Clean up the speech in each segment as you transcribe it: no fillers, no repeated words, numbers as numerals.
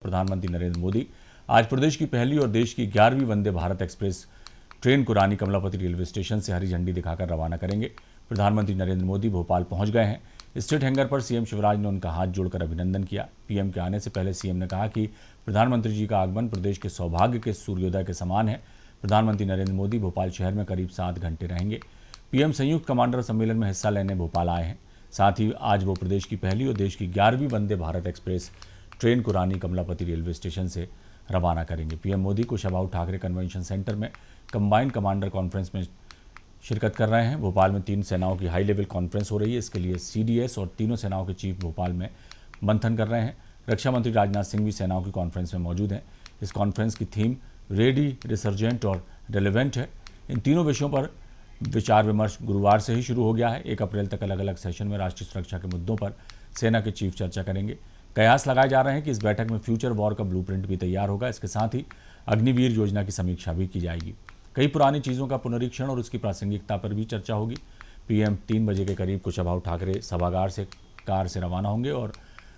प्रधानमंत्री नरेंद्र मोदी आज प्रदेश की पहली और देश की 11वीं वंदे भारत एक्सप्रेस ट्रेन को रानी कमलापति रेलवे स्टेशन से हरी झंडी दिखाकर रवाना करेंगे। प्रधानमंत्री नरेंद्र मोदी भोपाल पहुंच गए हैं। स्टेट हैंगर पर सीएम शिवराज ने उनका हाथ जोड़कर अभिनंदन किया। पीएम के आने से पहले सीएम ने कहा कि प्रधानमंत्री जी का आगमन प्रदेश के सौभाग्य के सूर्योदय के समान है। प्रधानमंत्री नरेंद्र मोदी भोपाल शहर में करीब 7 घंटे रहेंगे। पीएम संयुक्त कमांडर सम्मेलन में हिस्सा लेने भोपाल आए हैं। साथ ही आज वो प्रदेश की पहली और देश की 11वीं वंदे भारत एक्सप्रेस ट्रेन को रानी कमलापति रेलवे स्टेशन से रवाना करेंगे। पीएम मोदी को शबाउ ठाकरे कन्वेंशन सेंटर में कंबाइंड कमांडर कॉन्फ्रेंस में शिरकत कर रहे हैं। भोपाल में 3 सेनाओं की हाई लेवल कॉन्फ्रेंस हो रही है। इसके लिए सीडीएस और तीनों सेनाओं के चीफ भोपाल में मंथन कर रहे हैं। रक्षा मंत्री राजनाथ सिंह भी सेनाओं की कॉन्फ्रेंस में मौजूद हैं। इस कॉन्फ्रेंस की थीम रेडी, रिसर्जेंट और रेलेवेंट है। इन तीनों विषयों पर विचार विमर्श गुरुवार से ही शुरू हो गया है। 1 अप्रैल तक अलग अलग सेशन में राष्ट्रीय सुरक्षा के मुद्दों पर सेना के चीफ चर्चा करेंगे। कयास लगाए जा रहे हैं कि इस बैठक में फ्यूचर वॉर का ब्लूप्रिंट भी तैयार होगा। इसके साथ ही अग्निवीर योजना की समीक्षा भी की जाएगी। कई पुरानी चीज़ों का पुनरीक्षण और उसकी प्रासंगिकता पर भी चर्चा होगी। पीएम 3 बजे के करीब कुशाभाऊ ठाकरे सभागार से कार से रवाना होंगे और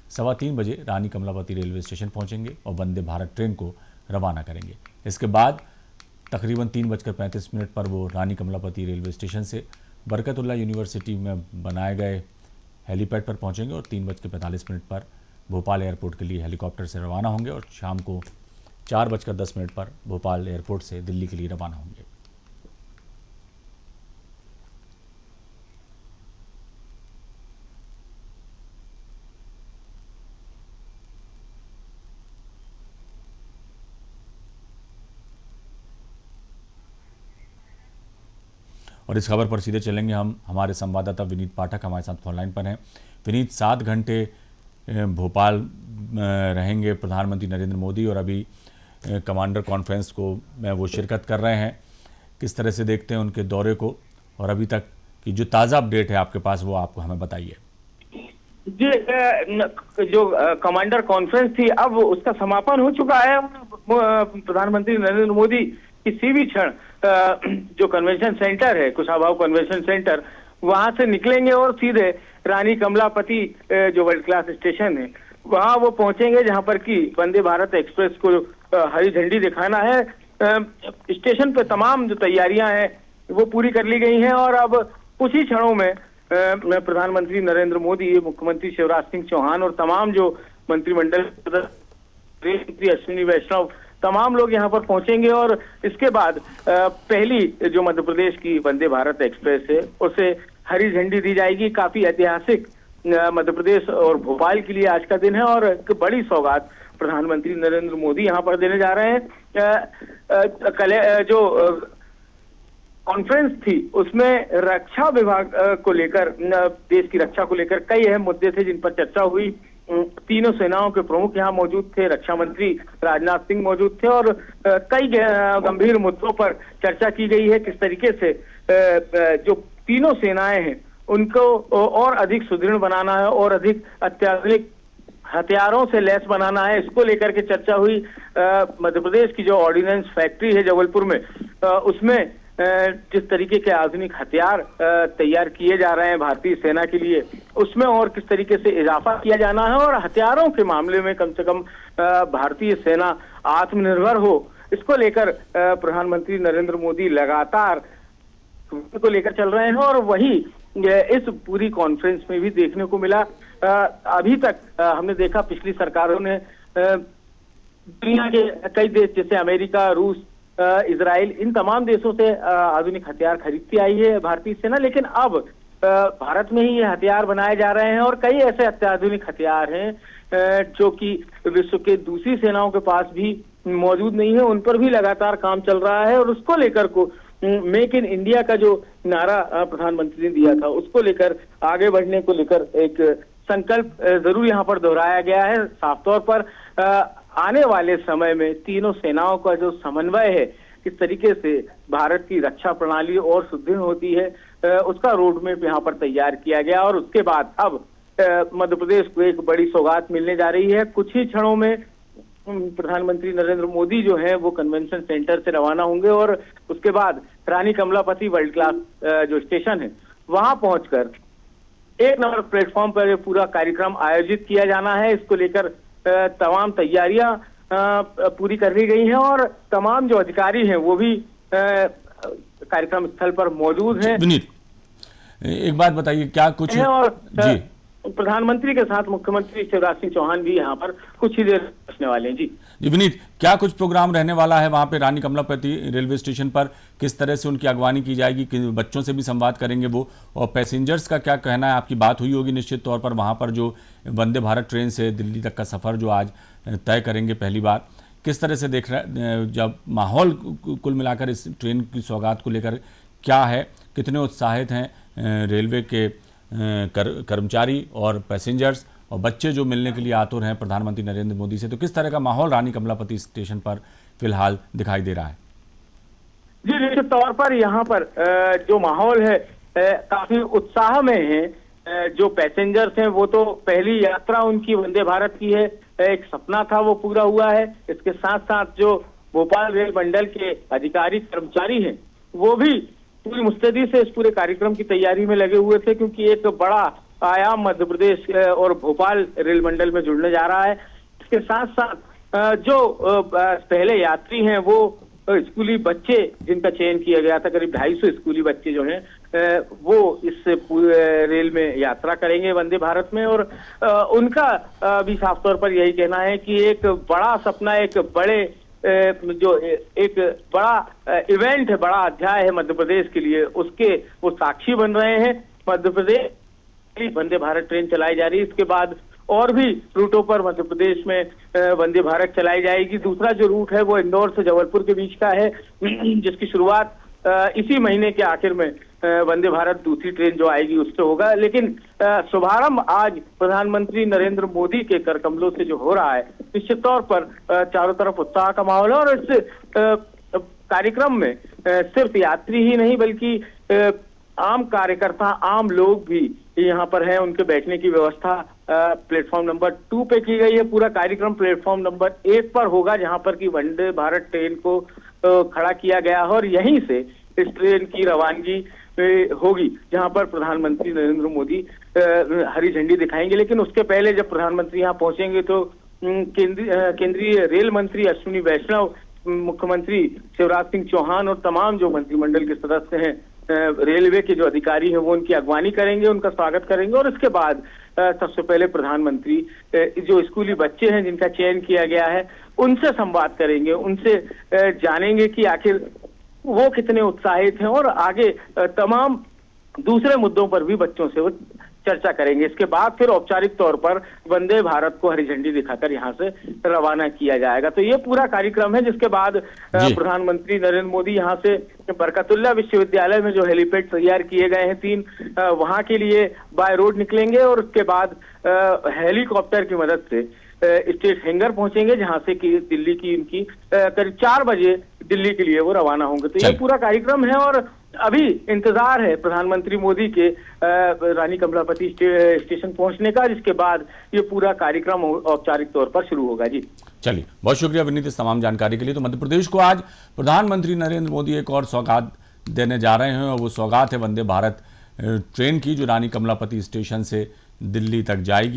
3:15 बजे रानी कमलापति रेलवे स्टेशन पहुंचेंगे और वंदे भारत ट्रेन को रवाना करेंगे। इसके बाद तकरीबन 3:35 पर वो रानी कमलापति रेलवे स्टेशन से बरकतुल्ला यूनिवर्सिटी में बनाए गए हेलीपैड पर पहुंचेंगे और 3:45 पर भोपाल एयरपोर्ट के लिए हेलीकॉप्टर से रवाना होंगे और शाम को 4:10 पर भोपाल एयरपोर्ट से दिल्ली के लिए रवाना होंगे। और इस खबर पर सीधे चलेंगे हम। हमारे संवाददाता विनीत पाठक हमारे साथ फोन लाइन पर हैं। विनीत, 7 घंटे भोपाल रहेंगे प्रधानमंत्री नरेंद्र मोदी और अभी कमांडर कॉन्फ्रेंस को में वो शिरकत कर रहे हैं। किस तरह से देखते हैं उनके दौरे को और अभी तक की जो ताज़ा अपडेट है आपके पास वो आपको हमें बताइए। जी, जो कमांडर कॉन्फ्रेंस थी अब उसका समापन हो चुका है। प्रधानमंत्री नरेंद्र मोदी किसी भी क्षण जो कन्वेंशन सेंटर है, कुशाभाऊ कन्वेंशन सेंटर, वहां से निकलेंगे और सीधे रानी कमलापति जो वर्ल्ड क्लास स्टेशन है वहां वो पहुंचेंगे, जहां पर कि वंदे भारत एक्सप्रेस को हरी झंडी दिखाना है। स्टेशन पे तमाम जो तैयारियां हैं वो पूरी कर ली गई हैं और अब कुछ ही क्षणों में प्रधानमंत्री नरेंद्र मोदी, मुख्यमंत्री शिवराज सिंह चौहान और तमाम जो मंत्रिमंडल सदस्य, अश्विनी वैष्णव, तमाम लोग यहां पर पहुंचेंगे और इसके बाद पहली जो मध्य प्रदेश की वंदे भारत एक्सप्रेस है उसे हरी झंडी दी जाएगी। काफी ऐतिहासिक मध्य प्रदेश और भोपाल के लिए आज का दिन है और एक बड़ी सौगात प्रधानमंत्री नरेंद्र मोदी यहां पर देने जा रहे हैं। कल जो कॉन्फ्रेंस थी उसमें रक्षा विभाग को लेकर, देश की रक्षा को लेकर कई अहम मुद्दे थे जिन पर चर्चा हुई। तीनों सेनाओं के प्रमुख यहाँ मौजूद थे, रक्षा मंत्री राजनाथ सिंह मौजूद थे और कई गंभीर मुद्दों पर चर्चा की गई है। किस तरीके से जो तीनों सेनाएं हैं उनको और अधिक सुदृढ़ बनाना है और अधिक अत्याधुनिक हथियारों से लैस बनाना है, इसको लेकर के चर्चा हुई। मध्य प्रदेश की जो ऑर्डिनेंस फैक्ट्री है जबलपुर में, उसमें जिस तरीके के आधुनिक हथियार तैयार किए जा रहे हैं भारतीय सेना के लिए, उसमें और किस तरीके से इजाफा किया जाना है और हथियारों के मामले में कम से कम भारतीय सेना आत्मनिर्भर हो, इसको लेकर प्रधानमंत्री नरेंद्र मोदी लगातार को लेकर चल रहे हैं। और वही इस पूरी कॉन्फ्रेंस में भी देखने को मिला। अभी तक हमने देखा पिछली सरकारों ने दुनिया के कई देश जैसे अमेरिका, रूस, इजराइल, इन तमाम देशों से आधुनिक हथियार खरीदती आई है भारतीय सेना, लेकिन अब भारत में ही ये हथियार बनाए जा रहे हैं और कई ऐसे अत्याधुनिक हथियार हैं जो कि विश्व के दूसरी सेनाओं के पास भी मौजूद नहीं है, उन पर भी लगातार काम चल रहा है। और उसको लेकर को मेक इन इंडिया का जो नारा प्रधानमंत्री ने दिया था उसको लेकर आगे बढ़ने को लेकर एक संकल्प जरूर यहाँ पर दोहराया गया है। साफ तौर पर आने वाले समय में तीनों सेनाओं का जो समन्वय है, किस तरीके से भारत की रक्षा प्रणाली और सुदृढ़ होती है, उसका रोड मैप यहाँ पर तैयार किया गया। और उसके बाद अब मध्य प्रदेश को एक बड़ी सौगात मिलने जा रही है। कुछ ही क्षणों में प्रधानमंत्री नरेंद्र मोदी जो है वो कन्वेंशन सेंटर से रवाना होंगे और उसके बाद रानी कमलापति वर्ल्ड क्लास जो स्टेशन है वहां पहुंचकर 1 नंबर प्लेटफॉर्म पर पूरा कार्यक्रम आयोजित किया जाना है। इसको लेकर तमाम तैयारियां पूरी कर ली गई हैं और तमाम जो अधिकारी हैं वो भी कार्यक्रम स्थल पर मौजूद हैं। विनीत, एक बात बताइए, क्या कुछ और जी प्रधानमंत्री के साथ मुख्यमंत्री शिवराज सिंह चौहान भी यहाँ पर कुछ ही देर पहुंचने वाले हैं। जी विनीत, क्या कुछ प्रोग्राम रहने वाला है वहां पे रानी कमलापति रेलवे स्टेशन पर? किस तरह से उनकी अगवानी की जाएगी? कि बच्चों से भी संवाद करेंगे वो, और पैसेंजर्स का क्या कहना है? आपकी बात हुई होगी निश्चित तौर पर वहां पर जो वंदे भारत ट्रेन से दिल्ली तक का सफर जो आज तय करेंगे पहली बार, किस तरह से देख रहे, जब माहौल कुल मिलाकर इस ट्रेन की सौगात को लेकर क्या है? कितने उत्साहित हैं रेलवे के कर्मचारी और पैसेंजर्स और बच्चे जो मिलने के लिए आतुर हैं प्रधानमंत्री नरेंद्र मोदी से? तो किस तरह का माहौल रानी कमलापति स्टेशन पर फिलहाल दिखाई दे रहा है? जी, निश्चित तौर पर यहाँ पर जो माहौल है काफी उत्साह में है। जो पैसेंजर्स हैं वो तो पहली यात्रा उनकी वंदे भारत की है, एक सपना था वो पूरा हुआ है। इसके साथ साथ जो भोपाल रेल मंडल के अधिकारी कर्मचारी हैं वो भी पूरी मुस्तैदी से इस पूरे कार्यक्रम की तैयारी में लगे हुए थे, क्योंकि एक बड़ा आयाम मध्य प्रदेश और भोपाल रेल मंडल में जुड़ने जा रहा है। इसके साथ साथ जो पहले यात्री हैं वो स्कूली बच्चे जिनका चयन किया गया था, करीब 250 स्कूली बच्चे जो हैं वो इस पूरे रेल में यात्रा करेंगे वंदे भारत में। और उनका भी साफ तौर पर यही कहना है कि एक बड़ा सपना, एक बड़े जो एक बड़ा इवेंट है, बड़ा अध्याय है मध्य प्रदेश के लिए, उसके वो साक्षी बन रहे हैं। मध्य प्रदेश वंदे भारत ट्रेन चलाई जा रही है, इसके बाद और भी रूटों पर मध्य प्रदेश में वंदे भारत चलाई जाएगी। दूसरा जो रूट है वो इंदौर से जबलपुर के बीच का है, जिसकी शुरुआत इसी महीने के आखिर में वंदे भारत दूसरी ट्रेन जो आएगी उससे होगा। लेकिन शुभारंभ आज प्रधानमंत्री नरेंद्र मोदी के कर कमलों से जो हो रहा है, निश्चित तौर पर चारों तरफ उत्साह का माहौल है। और इस कार्यक्रम में सिर्फ यात्री ही नहीं बल्कि आम कार्यकर्ता, आम लोग भी यहाँ पर हैं। उनके बैठने की व्यवस्था प्लेटफॉर्म नंबर 2 पे की गई है। पूरा कार्यक्रम प्लेटफॉर्म नंबर 1 पर होगा, जहाँ पर की वंदे भारत ट्रेन को खड़ा किया गया है और यहीं से इस ट्रेन की रवानगी होगी, जहां पर प्रधानमंत्री नरेंद्र मोदी हरी झंडी दिखाएंगे। लेकिन उसके पहले जब प्रधानमंत्री यहाँ पहुंचेंगे तो केंद्रीय रेल मंत्री अश्विनी वैष्णव, मुख्यमंत्री शिवराज सिंह चौहान और तमाम जो मंत्रिमंडल के सदस्य हैं, रेलवे के जो अधिकारी हैं वो उनकी अगवानी करेंगे, उनका स्वागत करेंगे। और इसके बाद सबसे पहले प्रधानमंत्री जो स्कूली बच्चे हैं जिनका चयन किया गया है उनसे संवाद करेंगे, उनसे जानेंगे कि आखिर वो कितने उत्साहित हैं और आगे तमाम दूसरे मुद्दों पर भी बच्चों से वो चर्चा करेंगे। इसके बाद फिर औपचारिक तौर पर वंदे भारत को हरी झंडी दिखाकर यहाँ से रवाना किया जाएगा। तो ये पूरा कार्यक्रम है, जिसके बाद प्रधानमंत्री नरेंद्र मोदी यहाँ से बरकतुल्लाह विश्वविद्यालय में जो हेलीपैड तैयार किए गए हैं 3, वहां के लिए बाय रोड निकलेंगे और उसके बाद हेलीकॉप्टर की मदद से स्टेट हैंगर पहुंचेंगे, जहां से कि दिल्ली की इनकी करीब 4 बजे दिल्ली के लिए वो रवाना होंगे। तो ये पूरा कार्यक्रम है और अभी इंतजार है प्रधानमंत्री मोदी के रानी कमलापति स्टेशन पहुंचने का, जिसके बाद ये पूरा कार्यक्रम औपचारिक तौर पर शुरू होगा। जी चलिए, बहुत शुक्रिया विनीत इस तमाम जानकारी के लिए। तो मध्य प्रदेश को आज प्रधानमंत्री नरेंद्र मोदी एक और सौगात देने जा रहे हैं और वो सौगात है वंदे भारत ट्रेन की, जो रानी कमलापति स्टेशन से दिल्ली तक जाएगी।